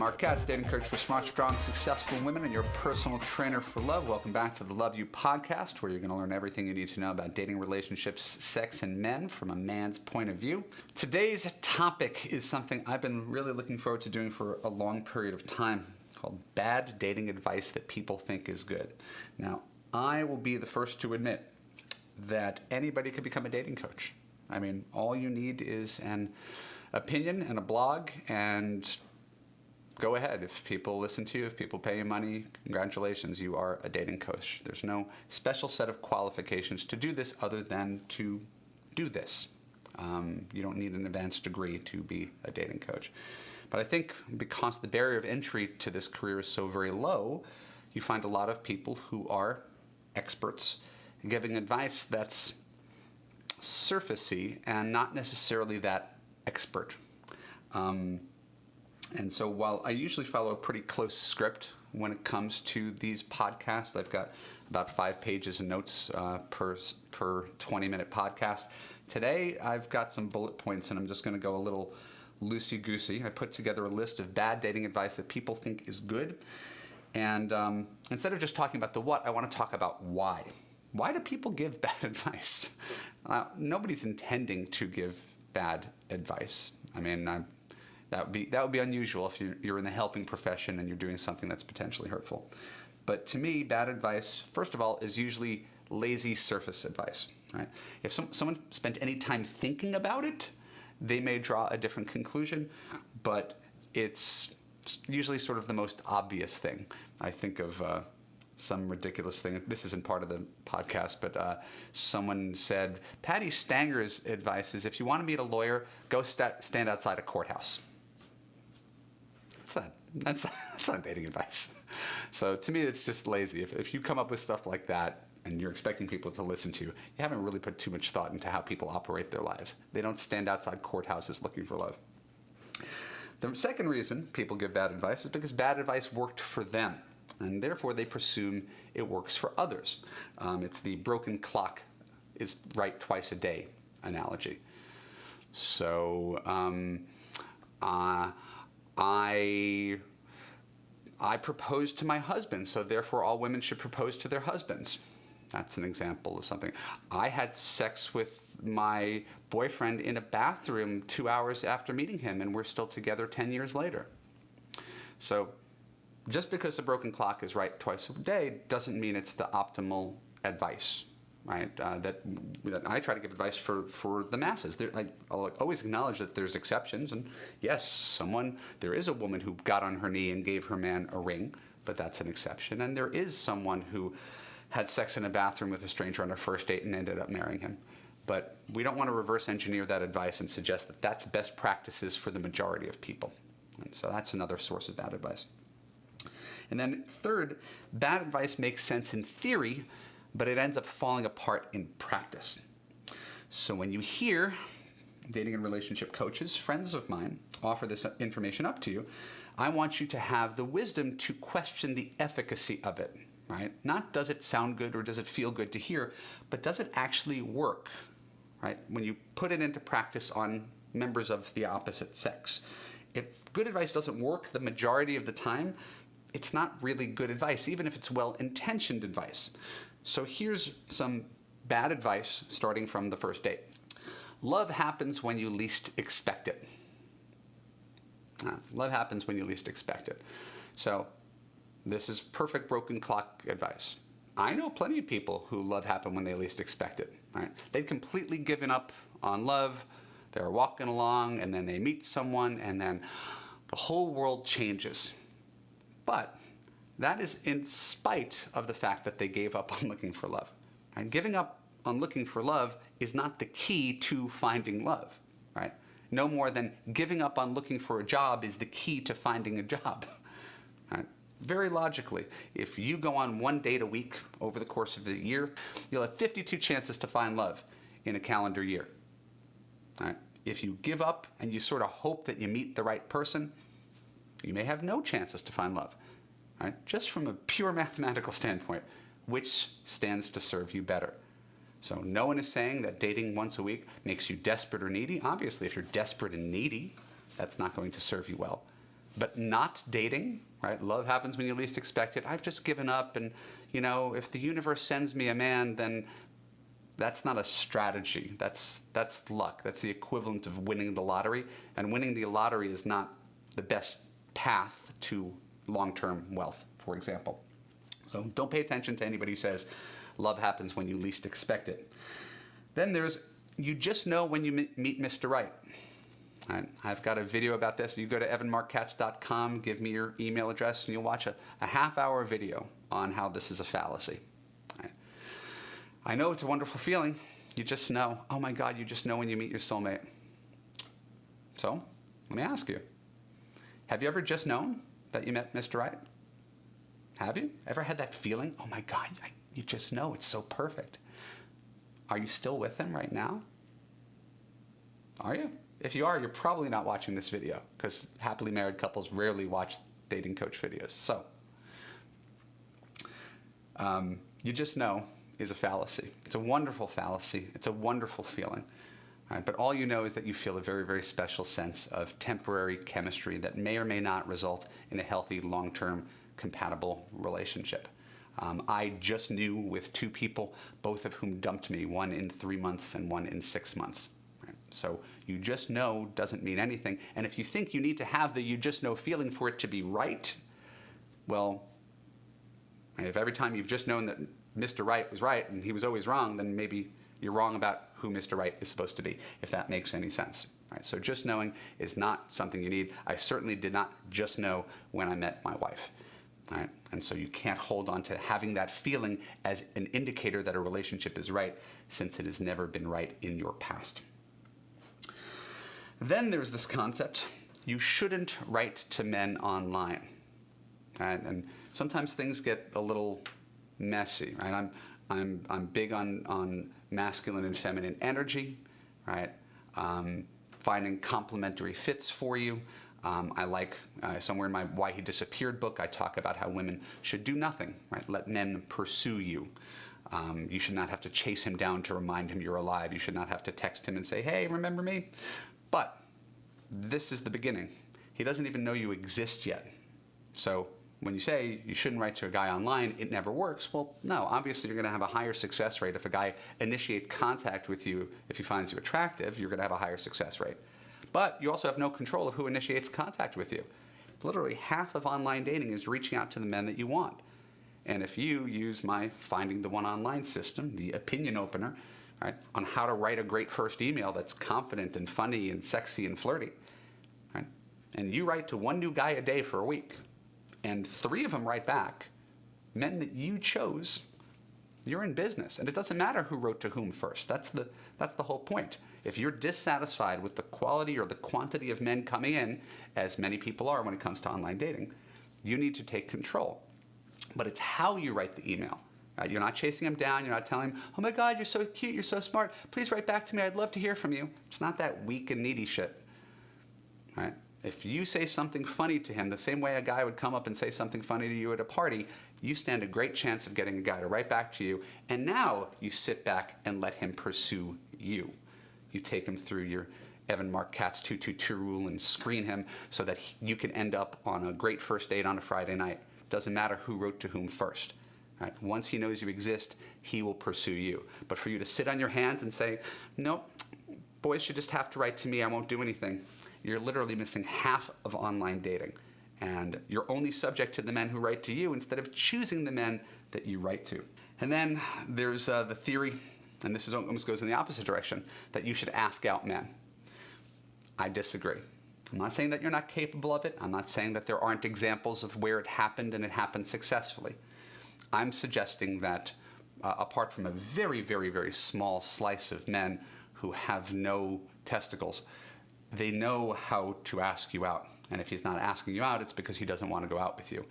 Marc, Katz, dating coach for smart, strong, successful women and your personal trainer for love. Welcome back to the Love You podcast, where you're going to learn everything you need to know about dating, relationships, sex, and men from a man's point of view. Today's topic is something I've been really looking forward to doing for a long period of time, called bad dating advice that people think is good. Now, I will be the first to admit that anybody can become a dating coach. I mean, all you need is an opinion and a blog, and go ahead. If people listen to you, if people pay you money, congratulations, you are a dating coach. There's no special set of qualifications to do this other than to do this. You don't need an advanced degree to be a dating coach. But I think because the barrier of entry to this career is so very low, you find a lot of people who are experts giving advice that's surfacey and not necessarily that expert. And so while I usually follow a pretty close script when it comes to these podcasts, I've got about 5 pages of notes per 20-minute podcast. Today, I've got some bullet points, and I'm just going to go a little loosey-goosey. I put together a list of bad dating advice that people think is good. And instead of just talking about the what, I want to talk about why. Why do people give bad advice? Nobody's intending to give bad advice. I mean, that would be unusual if you're in the helping profession and you're doing something that's potentially hurtful. But to me, bad advice, first of all, is usually lazy surface advice. Right? If someone spent any time thinking about it, they may draw a different conclusion, but it's usually sort of the most obvious thing. I think of some ridiculous thing. This isn't part of the podcast, but someone said, Patty Stanger's advice is, if you want to meet a lawyer, go stand outside a courthouse. That's not dating advice. So to me, it's just lazy. If you come up with stuff like that and you're expecting people to listen to you, you haven't really put too much thought into how people operate their lives. They don't stand outside courthouses looking for love. The second reason people give bad advice is because bad advice worked for them, and therefore they presume it works for others. It's the broken clock is right twice a day analogy. So I proposed to my husband, so therefore all women should propose to their husbands. That's an example of something. I had sex with my boyfriend in a bathroom 2 hours after meeting him, and we're still together 10 years later. So just because the broken clock is right twice a day doesn't mean it's the optimal advice, right? That I try to give advice for the masses. I'll always acknowledge that there's exceptions, and yes, there is a woman who got on her knee and gave her man a ring, but that's an exception. And there is someone who had sex in a bathroom with a stranger on a first date and ended up marrying him. But we don't want to reverse engineer that advice and suggest that that's best practices for the majority of people. And so that's another source of bad advice. And then third, bad advice makes sense in theory, but it ends up falling apart in practice. So when you hear dating and relationship coaches, friends of mine, offer this information up to you, I want you to have the wisdom to question the efficacy of it, right? Not does it sound good or does it feel good to hear, but does it actually work, right? When you put it into practice on members of the opposite sex. If good advice doesn't work the majority of the time, it's not really good advice, even if it's well-intentioned advice. So here's some bad advice starting from the first date. Love happens when you least expect it. Love happens when you least expect it. So this is perfect broken clock advice. I know plenty of people who love happen when they least expect it. Right? They've completely given up on love. They're walking along, and then they meet someone, and then the whole world changes. But that is in spite of the fact that they gave up on looking for love. And giving up on looking for love is not the key to finding love, right? No more than giving up on looking for a job is the key to finding a job. Right? Very logically, if you go on 1 date a week over the course of a year, you'll have 52 chances to find love in a calendar year. Right? If you give up and you sort of hope that you meet the right person, you may have no chances to find love. Right? Just from a pure mathematical standpoint, which stands to serve you better? So no one is saying that dating once a week makes you desperate or needy. Obviously, if you're desperate and needy, that's not going to serve you well. but not dating, right? Love happens when you least expect it. I've just given up, and if the universe sends me a man, then that's not a strategy. That's luck. That's the equivalent of winning the lottery, and winning the lottery is not the best path to long-term wealth, for example. So don't pay attention to anybody who says love happens when you least expect it. Then there's you just know when you meet Mr. Right. Right. I've got a video about this. You go to evanmarckatz.com, give me your email address, and you'll watch a half-hour video on how this is a fallacy. Right. I know it's a wonderful feeling. You just know. Oh my God, you just know when you meet your soulmate. So, let me ask you. Have you ever just known that you met Mr. Right? Have you? Ever had that feeling? Oh my God, you just know. It's so perfect. Are you still with him right now? Are you? If you are, you're probably not watching this video, because happily married couples rarely watch dating coach videos. So, you just know is a fallacy. It's a wonderful fallacy. It's a wonderful feeling. All right, but all you know is that you feel a very, very special sense of temporary chemistry that may or may not result in a healthy, long-term, compatible relationship. I just knew with two people, both of whom dumped me, one in 3 months and one in 6 months. Right? So you just know doesn't mean anything. And if you think you need to have the you just know feeling for it to be right, well, if every time you've just known that Mr. Right was right and he was always wrong, then maybe you're wrong about who Mr. Right is supposed to be, if that makes any sense. Right? So just knowing is not something you need. I certainly did not just know when I met my wife. Right? And so you can't hold on to having that feeling as an indicator that a relationship is right, since it has never been right in your past. Then there's this concept, you shouldn't write to men online. Right? And sometimes things get a little messy. Right? I'm big on masculine and feminine energy, right? Finding complementary fits for you. I like, somewhere in my Why He Disappeared book, I talk about how women should do nothing, right? Let men pursue you. You should not have to chase him down to remind him you're alive. You should not have to text him and say, hey, remember me? But this is the beginning. He doesn't even know you exist yet. So when you say you shouldn't write to a guy online, it never works. Well, no, obviously you're going to have a higher success rate. If a guy initiates contact with you, if he finds you attractive, you're going to have a higher success rate. But you also have no control of who initiates contact with you. Literally half of online dating is reaching out to the men that you want. And if you use my Finding the One Online system, the opinion opener, right, on how to write a great first email that's confident and funny and sexy and flirty, right, and you write to one new guy a day for a week, and 3 of them write back, men that you chose, you're in business. And it doesn't matter who wrote to whom first. That's the whole point. If you're dissatisfied with the quality or the quantity of men coming in, as many people are when it comes to online dating, you need to take control. But it's how you write the email. Right? You're not chasing them down. You're not telling them, oh my God, you're so cute, you're so smart. Please write back to me. I'd love to hear from you. It's not that weak and needy shit. Right? If you say something funny to him, the same way a guy would come up and say something funny to you at a party, you stand a great chance of getting a guy to write back to you. And now you sit back and let him pursue you. You take him through your Marc Katz 222 rule and screen him so that you can end up on a great first date on a Friday night. Doesn't matter who wrote to whom first. Right? Once he knows you exist, he will pursue you. But for you to sit on your hands and say, nope, boys should just have to write to me, I won't do anything, you're literally missing half of online dating. And you're only subject to the men who write to you instead of choosing the men that you write to. And then there's the theory, and this almost goes in the opposite direction, that you should ask out men. I disagree. I'm not saying that you're not capable of it. I'm not saying that there aren't examples of where it happened and it happened successfully. I'm suggesting that apart from a very, very, very small slice of men who have no testicles, they know how to ask you out. And if he's not asking you out, it's because he doesn't want to go out with you.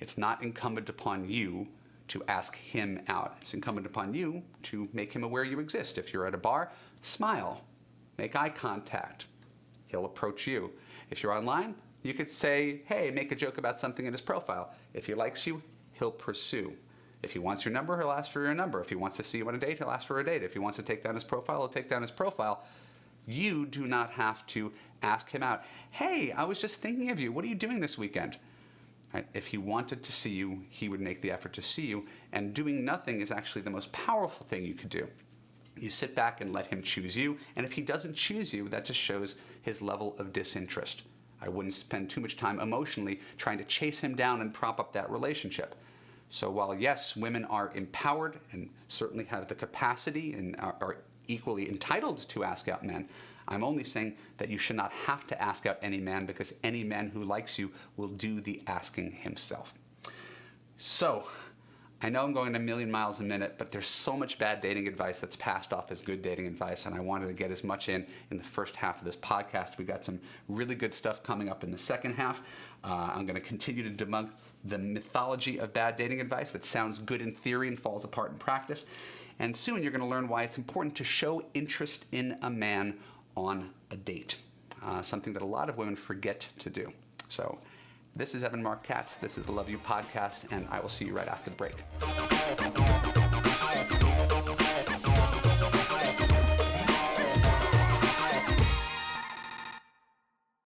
It's not incumbent upon you to ask him out. It's incumbent upon you to make him aware you exist. If you're at a bar, smile, make eye contact. He'll approach you. If you're online, you could say, hey, make a joke about something in his profile. If he likes you, he'll pursue. If he wants your number, he'll ask for your number. If he wants to see you on a date, he'll ask for a date. If he wants to take down his profile, he'll take down his profile. You do not have to ask him out. Hey, I was just thinking of you. What are you doing this weekend? Right? If he wanted to see you, he would make the effort to see you. And doing nothing is actually the most powerful thing you could do. You sit back and let him choose you. And if he doesn't choose you, that just shows his level of disinterest. I wouldn't spend too much time emotionally trying to chase him down and prop up that relationship. So while, yes, women are empowered and certainly have the capacity and are equally entitled to ask out men, I'm only saying that you should not have to ask out any man, because any man who likes you will do the asking himself. So, I know I'm going a million miles a minute, but there's so much bad dating advice that's passed off as good dating advice, and I wanted to get as much in the first half of this podcast. We got some really good stuff coming up in the second half. I'm going to continue to debunk the mythology of bad dating advice that sounds good in theory and falls apart in practice. And soon you're going to learn why it's important to show interest in a man on a date, something that a lot of women forget to do. So this is Marc Katz. This is the Love You Podcast, and I will see you right after the break.